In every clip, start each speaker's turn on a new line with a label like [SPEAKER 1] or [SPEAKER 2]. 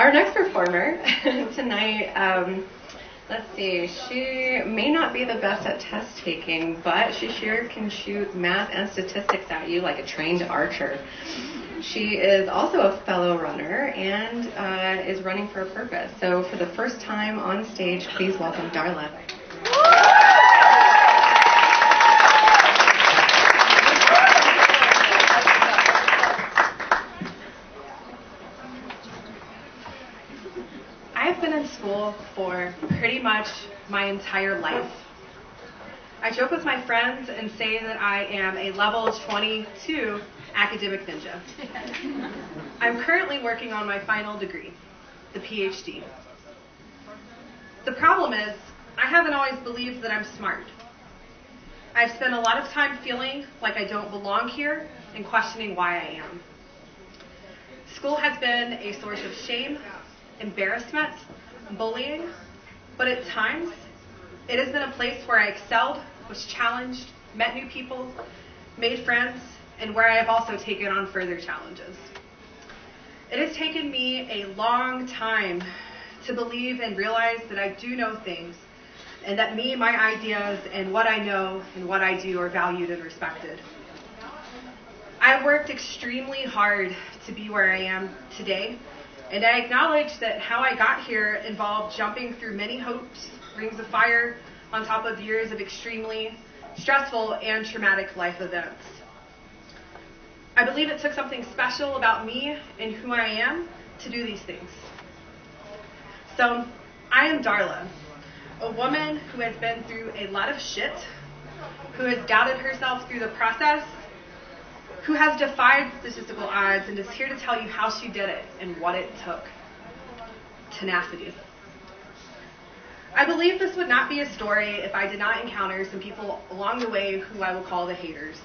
[SPEAKER 1] Our next performer tonight, let's see, she may not be the best at test taking, but she sure can shoot math and statistics at you like a trained archer. She is also a fellow runner and is running for a purpose. So for the first time on stage, please welcome Darla.
[SPEAKER 2] I've been in school for pretty much my entire life. I joke with my friends and say that I am a level 22 academic ninja. I'm currently working on my final degree, the PhD. The problem is, I haven't always believed that I'm smart. I've spent a lot of time feeling like I don't belong here and questioning why I am. School has been a source of shame, embarrassment, bullying, but at times, it has been a place where I excelled, was challenged, met new people, made friends, and where I have also taken on further challenges. It has taken me a long time to believe and realize that I do know things, and that me, my ideas, and what I know and what I do are valued and respected. I've worked extremely hard to be where I am today, and I acknowledge that how I got here involved jumping through many hoops, rings of fire, on top of years of extremely stressful and traumatic life events. I believe it took something special about me and who I am to do these things. So, I am Darla, a woman who has been through a lot of shit, who has doubted herself through the process, who has defied statistical odds and is here to tell you how she did it and what it took. Tenacity. I believe this would not be a story if I did not encounter some people along the way who I will call the haters.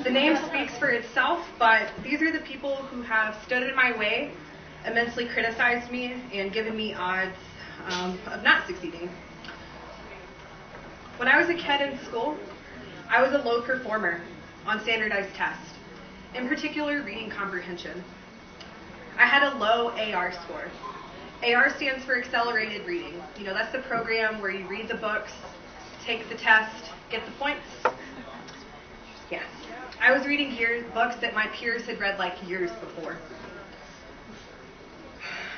[SPEAKER 2] The name speaks for itself, but these are the people who have stood in my way, immensely criticized me, and given me odds of not succeeding. When I was a kid in school, I was a low performer on standardized tests, in particular reading comprehension. I had a low AR score. AR stands for accelerated reading. You know, that's the program where you read the books, take the test, get the points. Yeah. I was reading books that my peers had read like years before.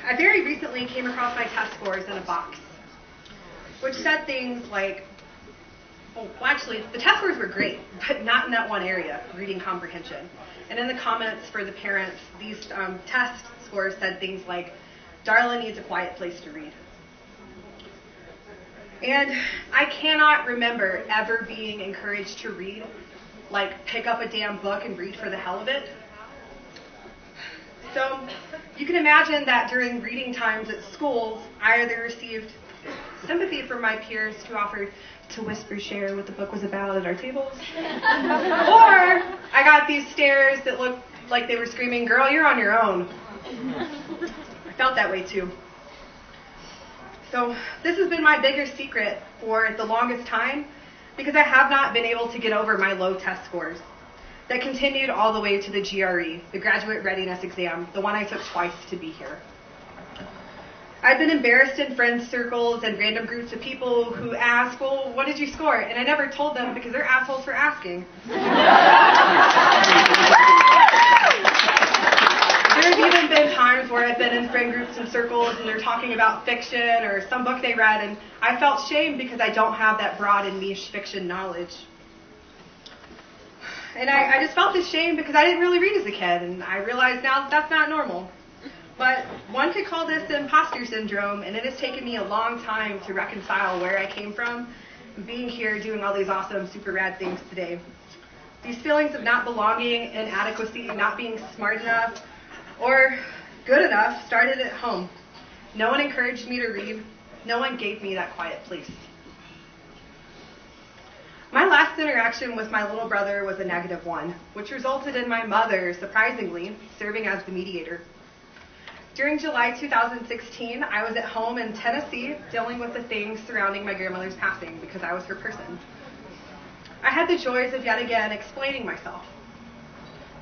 [SPEAKER 2] I very recently came across my test scores in a box, which said things like, actually, the test scores were great, but not in that one area, reading comprehension. And in the comments for the parents, these test scores said things like, Darla needs a quiet place to read. And I cannot remember ever being encouraged to read, like pick up a damn book and read for the hell of it. So you can imagine that during reading times at school, I either received sympathy from my peers who offered to whisper share what the book was about at our tables, or I got these stares that looked like they were screaming, girl, you're on your own. I felt that way too. So this has been my biggest secret for the longest time, because I have not been able to get over my low test scores that continued all the way to the GRE, the Graduate Readiness Exam, the one I took twice to be here. I've been embarrassed in friend circles and random groups of people who ask, well, what did you score? And I never told them because they're assholes for asking. There's even been times where I've been in friend groups and circles and they're talking about fiction or some book they read, and I felt shame because I don't have that broad and niche fiction knowledge. And I just felt this shame because I didn't really read as a kid, and I realize now that that's not normal. But one could call this imposter syndrome, and it has taken me a long time to reconcile where I came from, being here doing all these awesome, super rad things today. These feelings of not belonging, inadequacy, not being smart enough, or good enough started at home. No one encouraged me to read. No one gave me that quiet place. My last interaction with my little brother was a -1, which resulted in my mother, surprisingly, serving as the mediator. During July 2016, I was at home in Tennessee dealing with the things surrounding my grandmother's passing because I was her person. I had the joys of yet again explaining myself.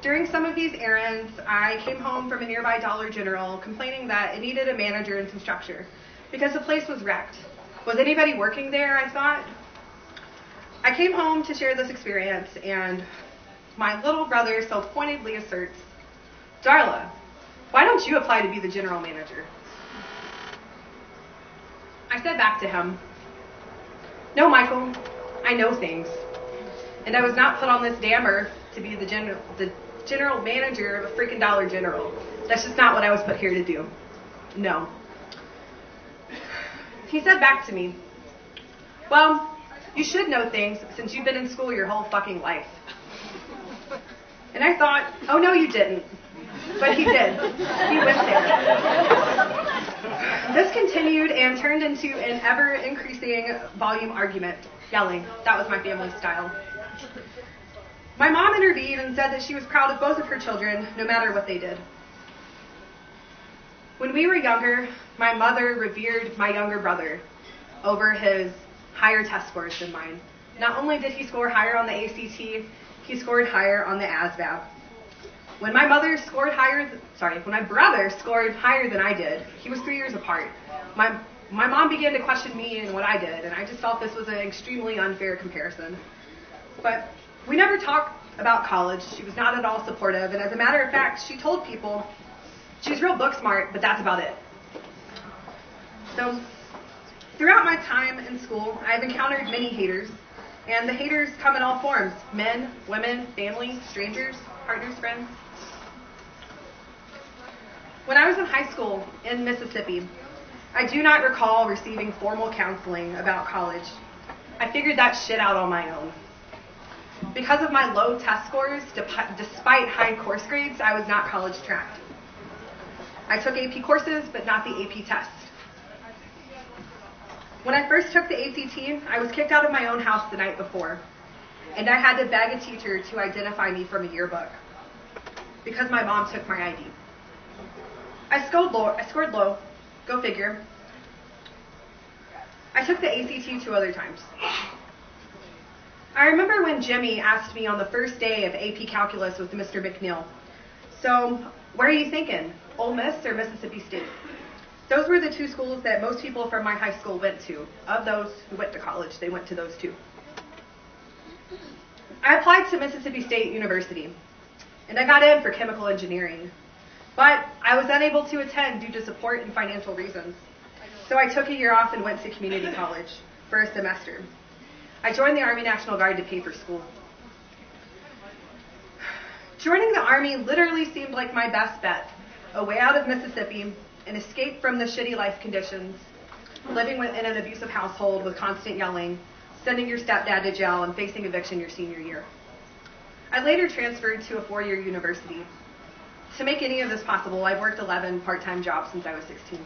[SPEAKER 2] During some of these errands, I came home from a nearby Dollar General complaining that it needed a manager and some structure because the place was wrecked. Was anybody working there, I thought? I came home to share this experience, and my little brother so pointedly asserts, "Darla, why don't you apply to be the general manager?" I said back to him, "No, Michael, I know things. And I was not put on this damn earth to be the general manager of a freaking Dollar General. That's just not what I was put here to do. No." He said back to me, "Well, you should know things since you've been in school your whole fucking life." And I thought, oh no you didn't. But he did. He went there. This continued and turned into an ever-increasing volume argument, yelling. That was my family style. My mom intervened and said that she was proud of both of her children, no matter what they did. When we were younger, my mother revered my younger brother over his higher test scores than mine. Not only did he score higher on the ACT, he scored higher on the ASVAB. When my brother scored higher than I did, he was 3 years apart. My mom began to question me and what I did, and I just felt this was an extremely unfair comparison. But we never talked about college. She was not at all supportive, and as a matter of fact, she told people she was real book smart, but that's about it. So, throughout my time in school, I've encountered many haters, and the haters come in all forms: men, women, family, strangers, partners, friends. When I was in high school in Mississippi, I do not recall receiving formal counseling about college. I figured that shit out on my own. Because of my low test scores, despite high course grades, I was not college tracked. I took AP courses, but not the AP test. When I first took the ACT, I was kicked out of my own house the night before, and I had to beg a teacher to identify me from a yearbook because my mom took my ID. I scored low, go figure. I took the ACT 2 other times. I remember when Jimmy asked me on the first day of AP Calculus with Mr. McNeil, "So, what are you thinking, Ole Miss or Mississippi State?" Those were the two schools that most people from my high school went to. Of those who went to college, they went to those two. I applied to Mississippi State University, and I got in for chemical engineering. But I was unable to attend due to support and financial reasons. So I took a year off and went to community college for a semester. I joined the Army National Guard to pay for school. Joining the Army literally seemed like my best bet. A way out of Mississippi, an escape from the shitty life conditions, living in an abusive household with constant yelling, sending your stepdad to jail, and facing eviction your senior year. I later transferred to a 4-year university. To make any of this possible, I've worked 11 part-time jobs since I was 16.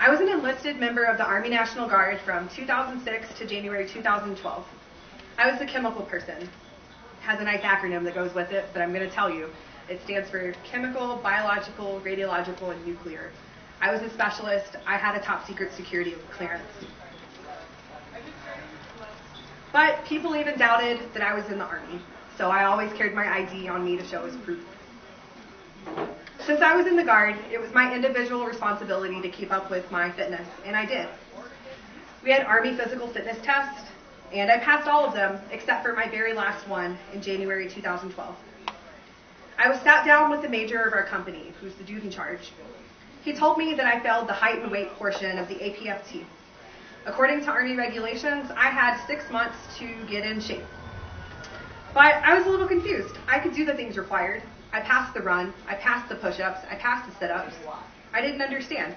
[SPEAKER 2] I was an enlisted member of the Army National Guard from 2006 to January 2012. I was the chemical person. It has a nice acronym that goes with it, but I'm going to tell you. It stands for chemical, biological, radiological, and nuclear. I was a specialist. I had a top secret security clearance. But people even doubted that I was in the Army, so I always carried my ID on me to show as proof. Since I was in the Guard, it was my individual responsibility to keep up with my fitness, and I did. We had Army physical fitness tests, and I passed all of them except for my very last one in January 2012. I was sat down with the major of our company, who's the dude in charge. He told me that I failed the height and weight portion of the APFT. According to Army regulations, I had 6 months to get in shape. But I was a little confused. I could do the things required. I passed the run, I passed the push-ups, I passed the sit-ups. I didn't understand.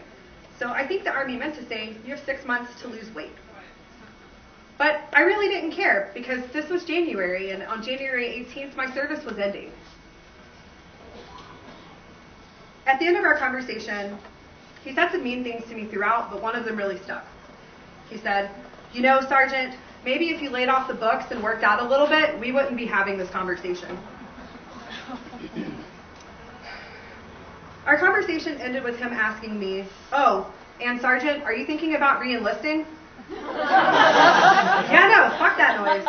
[SPEAKER 2] So I think the Army meant to say, you have 6 months to lose weight. But I really didn't care because this was January, and on January 18th, my service was ending. At the end of our conversation, he said some mean things to me throughout, but one of them really stuck. He said, "You know, Sergeant, maybe if you laid off the books and worked out a little bit, we wouldn't be having this conversation." Our conversation ended with him asking me, "Oh, and Sergeant, are you thinking about re-enlisting?" Yeah, no, fuck that noise.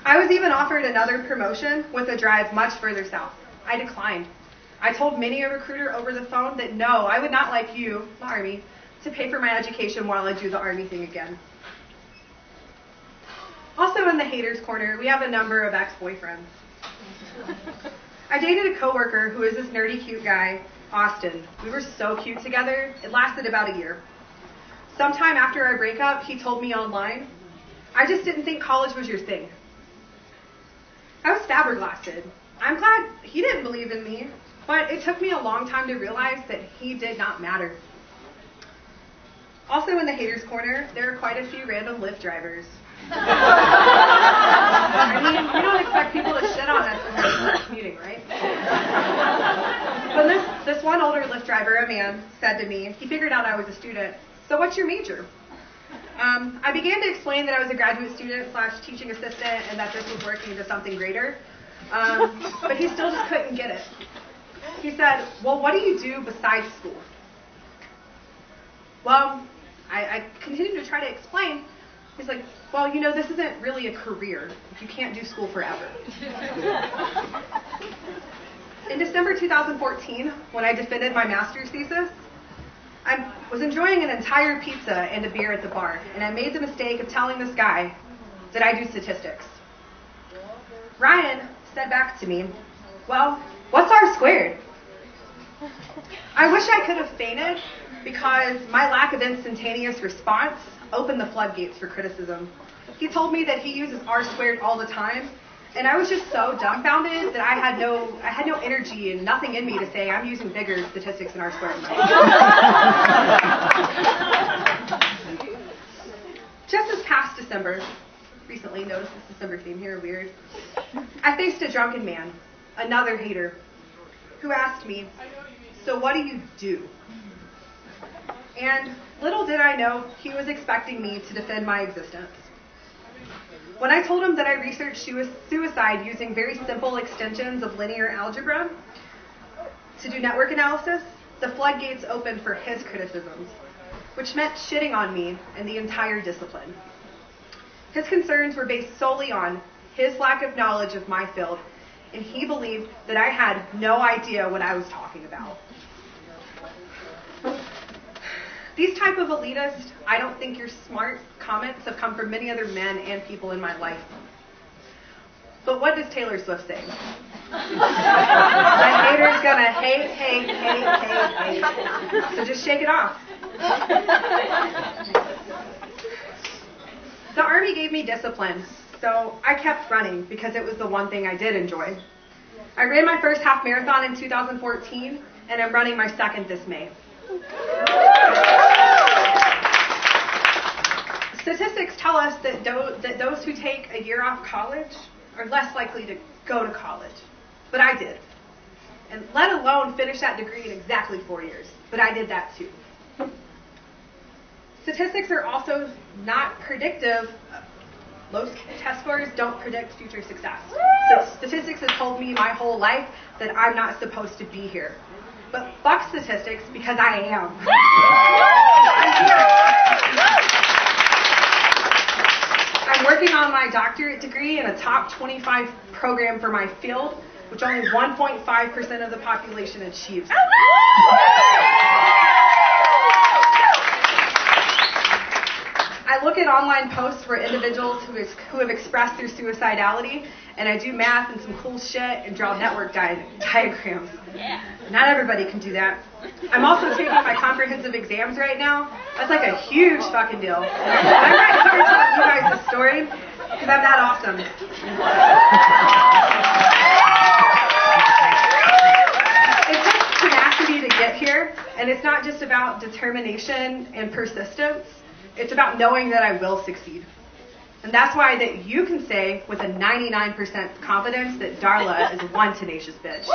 [SPEAKER 2] I was even offered offered another promotion with a drive much further south. I declined. I told many a recruiter over the phone that no, I would not like you, the Army, to pay for my education while I do the Army thing again. Also in the haters corner, we have a number of ex-boyfriends. I dated a coworker who was this nerdy cute guy, Austin. We were so cute together, it lasted about a year. Sometime after our breakup, he told me online, I just didn't think college was your thing. I was flabbergasted. I'm glad he didn't believe in me, but it took me a long time to realize that he did not matter. Also in the haters corner, there are quite a few random Lyft drivers. I mean, we don't expect people to shit on us when we're commuting, right? When this one older Lyft driver, a man, said to me, he figured out I was a student, so what's your major? I began to explain that I was a graduate student / teaching assistant and that this was working into something greater, but he still just couldn't get it. He said, well, what do you do besides school? Well, I continued to try to explain. He's like, well, you know, this isn't really a career. You can't do school forever. In December 2014, when I defended my master's thesis, I was enjoying an entire pizza and a beer at the bar, and I made the mistake of telling this guy that I do statistics. Ryan said back to me, well, what's R squared? I wish I could have fainted because my lack of instantaneous response opened the floodgates for criticism. He told me that he uses R squared all the time, and I was just so dumbfounded that I had no energy and nothing in me to say I'm using bigger statistics than R squared. Just this past December, recently, notice this December theme here, weird, I faced a drunken man, another hater, who asked me, so what do you do? And little did I know he was expecting me to defend my existence. When I told him that I researched suicide using very simple extensions of linear algebra to do network analysis, the floodgates opened for his criticisms, which meant shitting on me and the entire discipline. His concerns were based solely on his lack of knowledge of my field, and he believed that I had no idea what I was talking about. These type of elitist, I don't think you're smart comments have come from many other men and people in my life. But what does Taylor Swift say? My hater's gonna hate. So just shake it off. The Army gave me discipline, so I kept running because it was the one thing I did enjoy. I ran my first half marathon in 2014, and I'm running my second this May. Statistics tell us that those who take a year off college are less likely to go to college. But I did. And let alone finish that degree in exactly 4 years. But I did that too. Statistics are also not predictive. Low test scores don't predict future success. So statistics has told me my whole life that I'm not supposed to be here. But fuck statistics because I am. I'm working on my doctorate degree in a top 25 program for my field, which only 1.5% of the population achieves. I look at online posts for individuals who have expressed their suicidality, and I do math and some cool shit and draw network diagrams. Yeah. Not everybody can do that. I'm also taking my comprehensive exams right now. That's like a huge fucking deal. And I'm right here telling you guys this story because I'm that awesome. It took tenacity to get here, and it's not just about determination and persistence. It's about knowing that I will succeed. And that's why that you can say with a 99% confidence that Darla is one tenacious bitch.